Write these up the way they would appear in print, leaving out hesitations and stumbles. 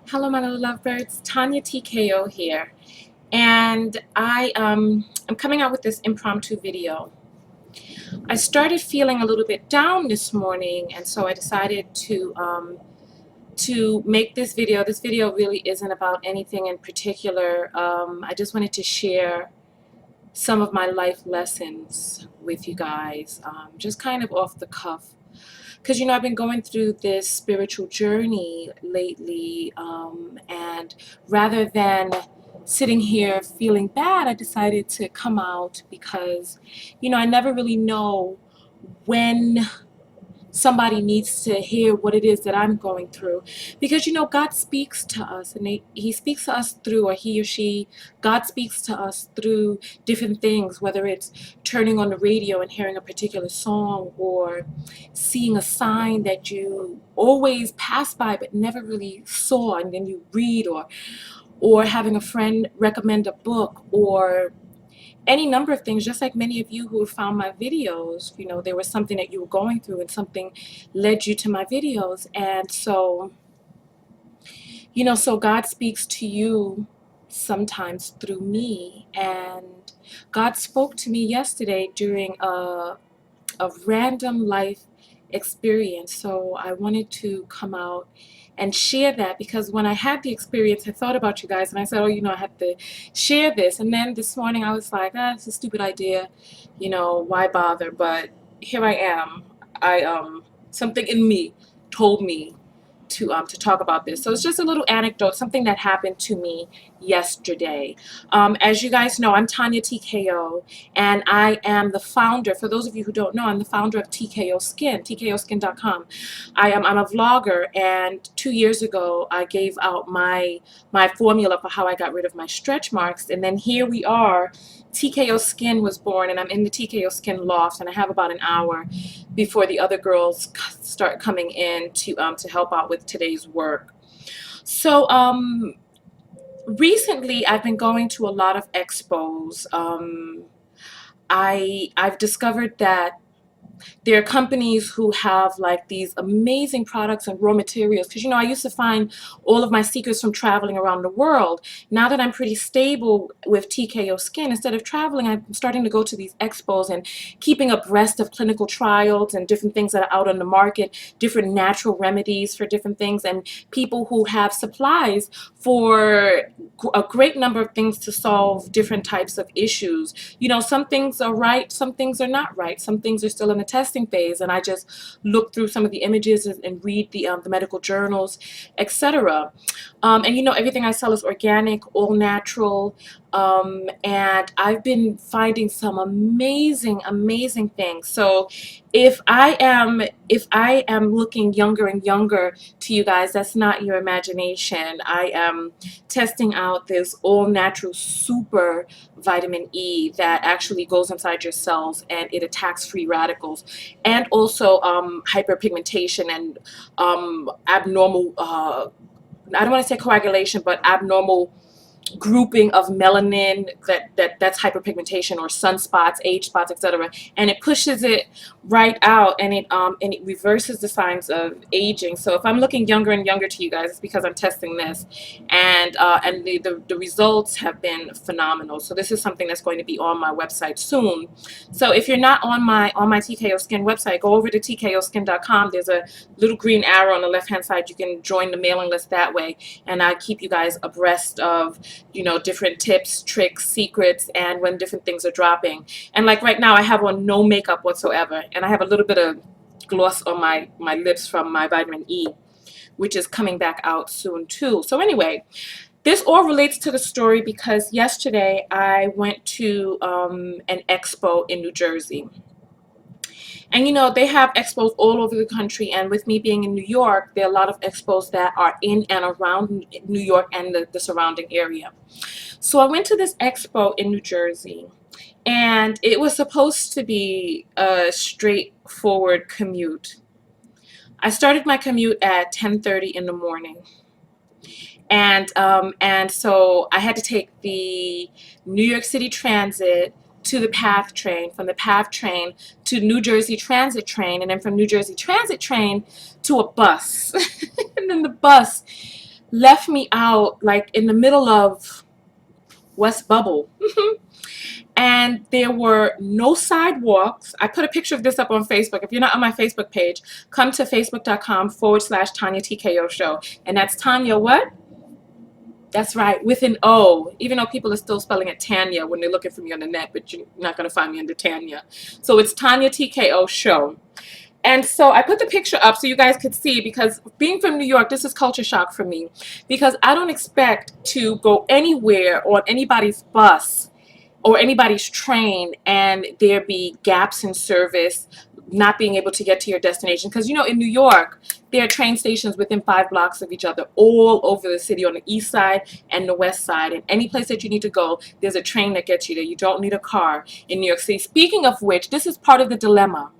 Hello, my little lovebirds. TonyaTko here, and I'm coming out with this impromptu video. I started feeling a little bit down this morning, and so I decided to make this video. This video really isn't about anything in particular. I just wanted to share some of my life lessons with you guys, just kind of off the cuff. Because, I've been going through this spiritual journey lately, and rather than sitting here feeling bad, I decided to come out because, I never really know when somebody needs to hear what it is that I'm going through, because God speaks to us, and he speaks to us through, or he or she, God speaks to us through different things, whether it's turning on the radio and hearing a particular song, or seeing a sign that you always pass by but never really saw, and then you read, or having a friend recommend a book, or any number of things, just like many of you who have found my videos. There was something that you were going through and something led you to my videos. And so God speaks to you sometimes through me. And God spoke to me yesterday during a random life experience. So I wanted to come out and share that, because when I had the experience, I thought about you guys and I said, oh, I have to share this. And then this morning I was like, it's a stupid idea, why bother? But here I am. Something in me told me to talk about this. So it's just a little anecdote, something that happened to me yesterday. As you guys know, I'm TonyaTko, and I am the founder. For those of you who don't know, I'm the founder of TKO Skin, TKOskin.com. I'm a vlogger, and 2 years ago I gave out my formula for how I got rid of my stretch marks, and then here we are. TKO Skin was born, and I'm in the TKO Skin loft, and I have about an hour before the other girls start coming in to help out with today's work. So recently I've been going to a lot of expos. I've discovered that there are companies who have like these amazing products and raw materials, because I used to find all of my secrets from traveling around the world. Now that I'm pretty stable with TKO Skin, instead of traveling, I'm starting to go to these expos and keeping abreast of clinical trials and different things that are out on the market, different natural remedies for different things, and people who have supplies for a great number of things to solve different types of issues. Some things are right, some things are not right, some things are still in the testing phase, and I just look through some of the images and read the medical journals, etc. And everything I sell is organic, all natural, and I've been finding some amazing things. So if I am looking younger and younger to you guys, that's not your imagination. I am testing out this all natural super vitamin E that actually goes inside your cells, and it attacks free radicals, and also hyperpigmentation and abnormal, I don't want to say coagulation, but abnormal grouping of melanin, that's hyperpigmentation, or sunspots, age spots, etc., and it pushes it right out, and it reverses the signs of aging. So if I'm looking younger and younger to you guys, it's because I'm testing this, and the results have been phenomenal. So this is something that's going to be on my website soon. So if you're not on my TKO Skin website, go over to tkoskin.com. There's a little green arrow on the left hand side. You can join the mailing list that way, and I keep you guys abreast of different tips, tricks, secrets, and when different things are dropping. And like right now, I have on no makeup whatsoever, and I have a little bit of gloss on my lips from my vitamin E, which is coming back out soon too. So anyway, this all relates to the story because yesterday I went to an expo in New Jersey. And they have expos all over the country, and with me being in New York, there are a lot of expos that are in and around New York and the surrounding area. So I went to this expo in New Jersey, and it was supposed to be a straightforward commute. I started my commute at 10:30 in the morning, and so I had to take the New York City Transit to the PATH train, from the PATH train to New Jersey Transit train, and then from New Jersey Transit train to a bus. And then the bus left me out like in the middle of West Bubble. And there were no sidewalks. I put a picture of this up on Facebook. If you're not on my Facebook page, come to facebook.com/TonyaTko show. And that's Tonya what? That's right, with an O. Even though people are still spelling it Tanya when they're looking for me on the net, but you're not going to find me under Tanya. So it's TonyaTko show. And so I put the picture up so you guys could see, because being from New York, this is culture shock for me, because I don't expect to go anywhere on anybody's bus or anybody's train and there be gaps in service, not being able to get to your destination. Because, you know, in New York, there are train stations within 5 blocks of each other all over the city, on the east side and the west side. And any place that you need to go, there's a train that gets you there. You don't need a car in New York City. Speaking of which, this is part of the dilemma.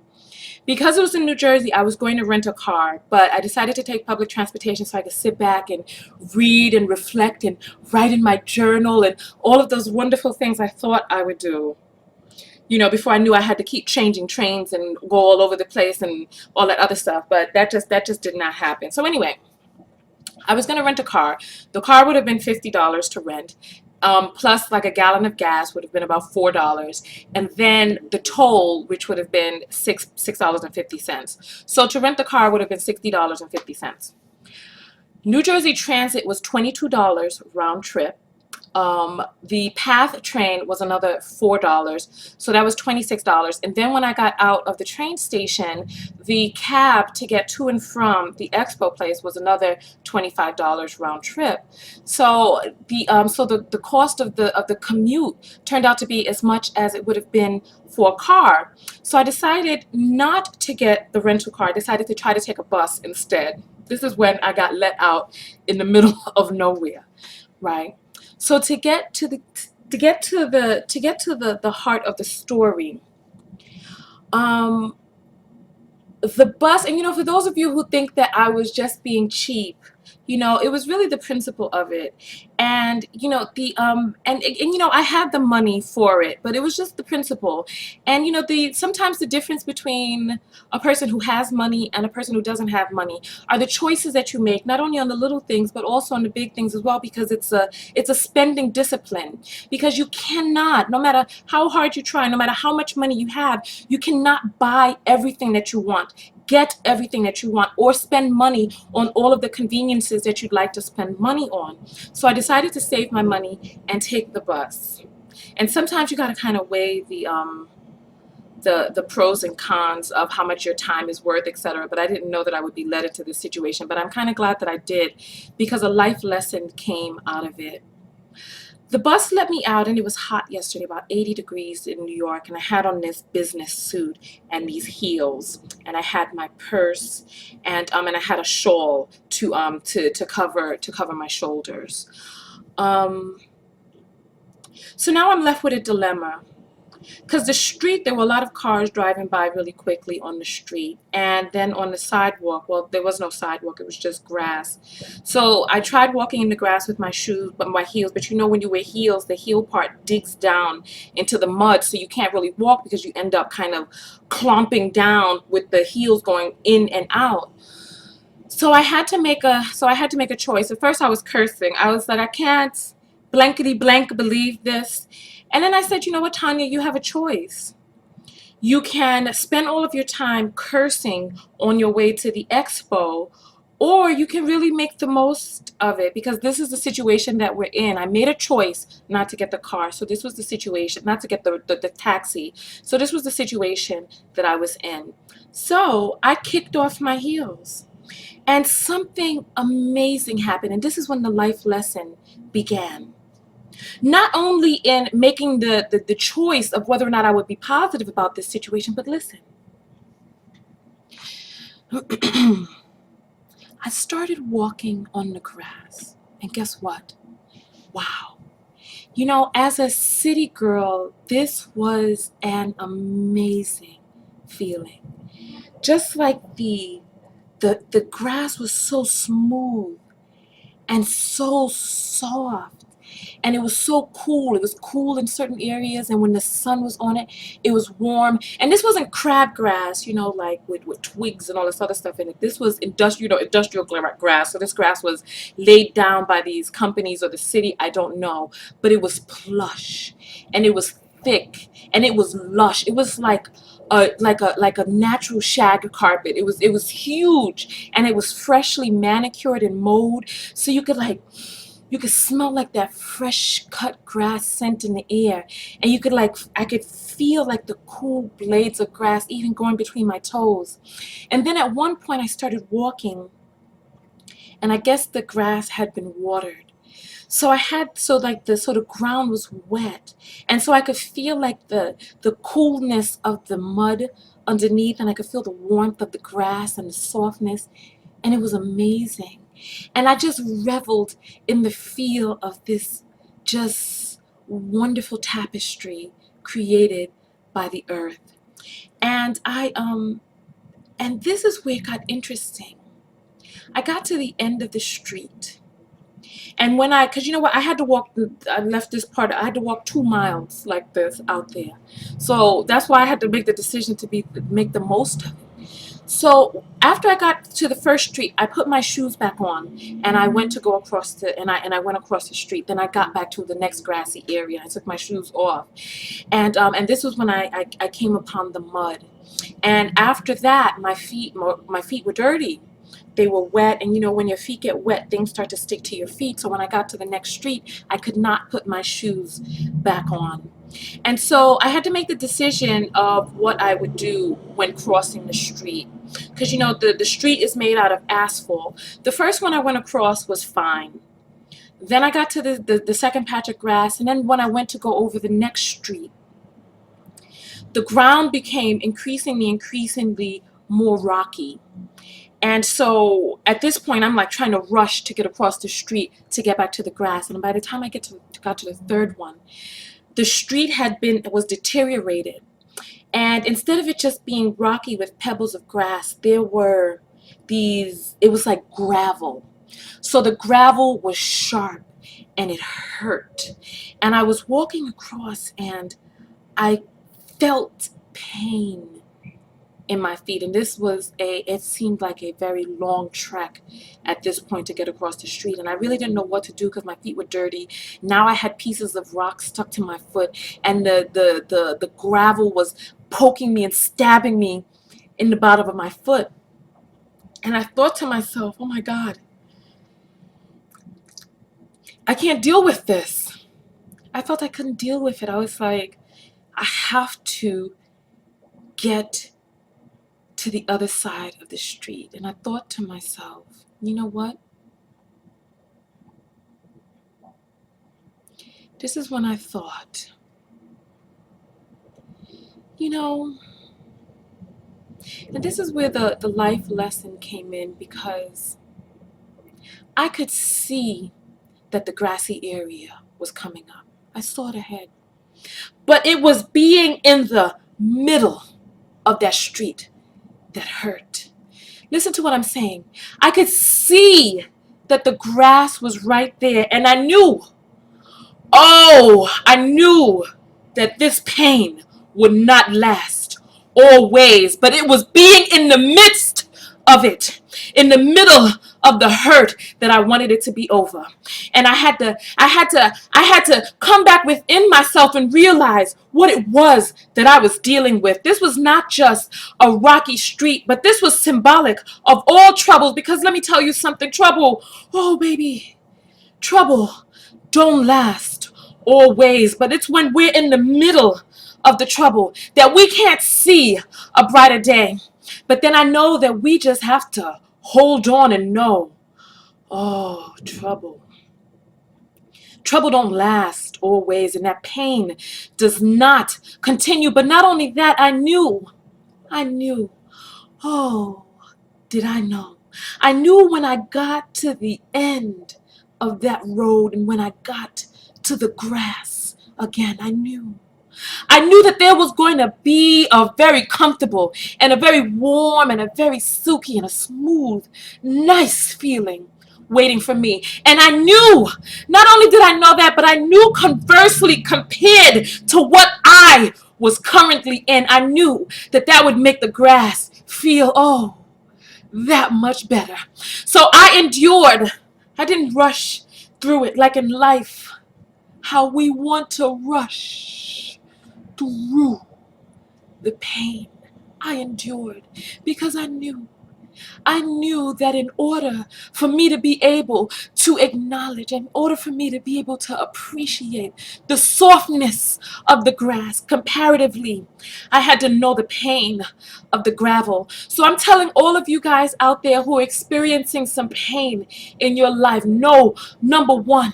Because it was in New Jersey, I was going to rent a car, but I decided to take public transportation so I could sit back and read and reflect and write in my journal and all of those wonderful things I thought I would do. You know, before I knew I had to keep changing trains and go all over the place and all that other stuff, but that just did not happen. So anyway, I was going to rent a car. The car would have been $50 to rent. Plus like a gallon of gas would have been about $4, and then the toll, which would have been $6.50. So to rent the car would have been $60.50. New Jersey Transit was $22 round trip. The PATH train was another $4, so that was $26. And then when I got out of the train station, the cab to get to and from the expo place was another $25 round trip. So the cost of the commute turned out to be as much as it would have been for a car. So I decided not to get the rental car. I decided to try to take a bus instead. This is when I got let out in the middle of nowhere, right? So to get to the heart of the story, the bus, and you know, for those of you who think that I was just being cheap, you know, it was really the principle of it. And you know, and you know, I had the money for it, but it was just the principle. And you know, sometimes the difference between a person who has money and a person who doesn't have money are the choices that you make, not only on the little things but also on the big things as well, because it's a spending discipline. Because you cannot, no matter how hard you try, no matter how much money you have, you cannot buy everything that you want, get everything that you want, or spend money on all of the conveniences that you'd like to spend money on. So I decided to save my money and take the bus. And sometimes you got to kind of weigh the pros and cons of how much your time is worth, etc. But I didn't know that I would be led into this situation. But I'm kind of glad that I did, because a life lesson came out of it. The bus let me out, and it was hot yesterday, about 80 degrees in New York, and I had on this business suit and these heels, and I had my purse, and I had a shawl to cover my shoulders. So now I'm left with a dilemma. Because the street, there were a lot of cars driving by really quickly on the street. And then on the sidewalk, well, there was no sidewalk, it was just grass. So I tried walking in the grass with my shoes, but my heels. But you know, when you wear heels, the heel part digs down into the mud, so you can't really walk because you end up kind of clomping down with the heels going in and out. So I had to make a choice. At first I was cursing. I was like, I can't blankety blank believe this. And then I said, you know what, Tonya, you have a choice. You can spend all of your time cursing on your way to the expo, or you can really make the most of it, because this is the situation that we're in. I made a choice not to get the car, so this was the situation, not to get the taxi. So this was the situation that I was in. So I kicked off my heels. And something amazing happened, and this is when the life lesson began. Not only in making the choice of whether or not I would be positive about this situation, but listen. I started walking on the grass, and guess what? Wow. You know, as a city girl, this was an amazing feeling. Just like the grass was so smooth and so soft and it was so cool. It was cool in certain areas, and when the sun was on it, it was warm. And this wasn't crabgrass, you know, like with twigs and all this other stuff in it. This was industrial grass. So this grass was laid down by these companies or the city, I don't know, but it was plush, and it was thick, and it was lush. It was like a natural shag carpet. It was huge, and it was freshly manicured and mowed, so you could smell like that fresh cut grass scent in the air, and I could feel like the cool blades of grass even going between my toes. And then at one point I started walking, and I guess the grass had been watered. So the ground was wet, and so I could feel like the coolness of the mud underneath, and I could feel the warmth of the grass and the softness, and it was amazing. And I just reveled in the feel of this just wonderful tapestry created by the earth. And and this is where it got interesting. I got to the end of the street, and because you know what, I left this part, I had to walk 2 miles like this out there. So that's why I had to make the decision to make the most of it. So after I got to the first street, I put my shoes back on, and I went to go across I went across the street. Then I got back to the next grassy area. I took my shoes off, and this was when I came upon the mud. And after that, my feet were dirty. They were wet, and you know, when your feet get wet, things start to stick to your feet. So when I got to the next street, I could not put my shoes back on. And so I had to make the decision of what I would do when crossing the street. Because you know, the street is made out of asphalt. The first one I went across was fine. Then I got to the second patch of grass, and then when I went to go over the next street, the ground became increasingly more rocky. And so at this point, I'm like trying to rush to get across the street to get back to the grass. And by the time I got to the third one, the street was deteriorated. And instead of it just being rocky with pebbles of grass, there were it was like gravel. So the gravel was sharp, and it hurt. And I was walking across, and I felt pain in my feet, and it seemed like a very long trek at this point to get across the street, and I really didn't know what to do because my feet were dirty. Now I had pieces of rock stuck to my foot, and the gravel was poking me and stabbing me in the bottom of my foot. And I thought to myself, oh my God, I can't deal with this. I felt I couldn't deal with it. I was like, I have to get to the other side of the street. And I thought to myself, you know what? This is when I thought, you know, and this is where the life lesson came in, because I could see that the grassy area was coming up. I saw it ahead. But it was being in the middle of that street that hurt. Listen to what I'm saying. I could see that the grass was right there, and I knew that this pain would not last always, but it was being in the midst of it, in the middle of the hurt, that I wanted it to be over. And I had to come back within myself and realize what it was that I was dealing with. This was not just a rocky street, but this was symbolic of all troubles, because let me tell you something, trouble, oh baby, trouble don't last always, but it's when we're in the middle of the trouble that we can't see a brighter day. But then I know that we just have to hold on and know, oh, trouble don't last always, and that pain does not continue. But not only that, I knew, oh, did I know? I knew when I got to the end of that road, and when I got to the grass again, I knew that there was going to be a very comfortable and a very warm and a very silky and a smooth, nice feeling waiting for me. And I knew, not only did I know that, but I knew conversely, compared to what I was currently in, I knew that that would make the grass feel, oh, that much better. So I endured. I didn't rush through it like in life, how we want to rush through the pain. I endured because I knew that in order for me to be able to acknowledge, in order for me to be able to appreciate the softness of the grass comparatively, I had to know the pain of the gravel. So I'm telling all of you guys out there who are experiencing some pain in your life, know, number one,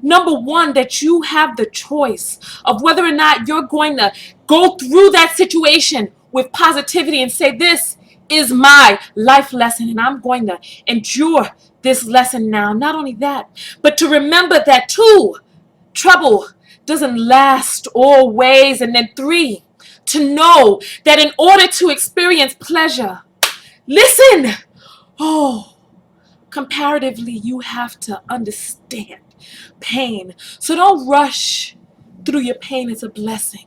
that you have the choice of whether or not you're going to go through that situation with positivity and say, this is my life lesson and I'm going to endure this lesson now. Not only that, but to remember that two, trouble doesn't last always. And then three, to know that in order to experience pleasure, listen, oh, comparatively, you have to understand pain. So don't rush through your pain. It's a blessing.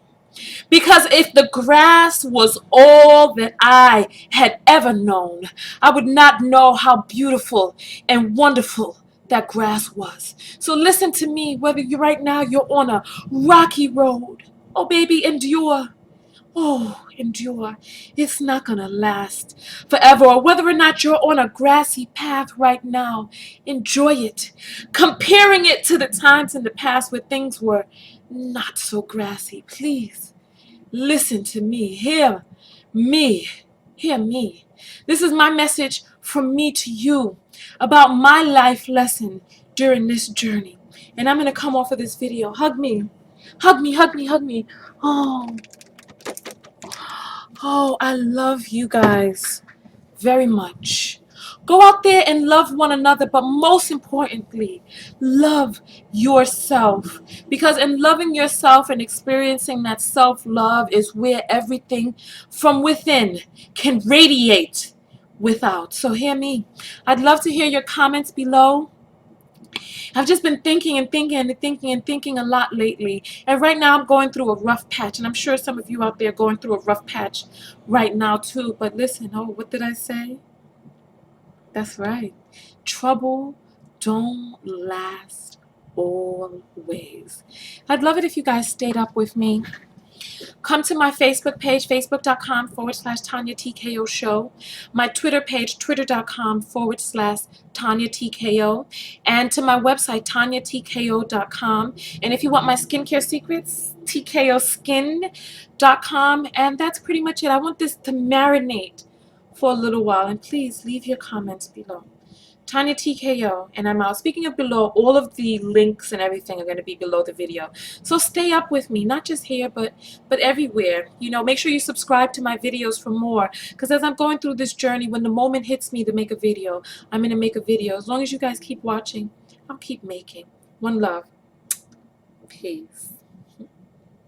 Because if the grass was all that I had ever known, I would not know how beautiful and wonderful that grass was. So listen to me, whether you right now you're on a rocky road. Oh, baby, endure. Oh, endure. It's not going to last forever. Or whether or not you're on a grassy path right now, enjoy it. Comparing it to the times in the past where things were not so grassy. Please, listen to me. Hear me. Hear me. This is my message from me to you about my life lesson during this journey. And I'm going to come off of this video. Hug me. Hug me, hug me, hug me. Oh, I love you guys very much. Go out there and love one another, but most importantly, love yourself. Because in loving yourself and experiencing that self-love is where everything from within can radiate without. So hear me. I'd love to hear your comments below. I've just been thinking and thinking and thinking and thinking a lot lately. And right now I'm going through a rough patch. And I'm sure some of you out there are going through a rough patch right now too. But listen, oh, what did I say? That's right. Trouble don't last always. I'd love it if you guys stayed up with me. Come to my Facebook page, facebook.com/TonyaTko show. My Twitter page, twitter.com/TonyaTko. And to my website, TonyaTko.com. And if you want my skincare secrets, TKOskin.com. And that's pretty much it. I want this to marinate for a little while. And please leave your comments below. TonyaTko, and I'm out. Speaking of below, all of the links and everything are going to be below the video. So stay up with me, not just here, but everywhere. You know, make sure you subscribe to my videos for more. Because as I'm going through this journey, when the moment hits me to make a video, I'm going to make a video. As long as you guys keep watching, I'll keep making. One love. Peace.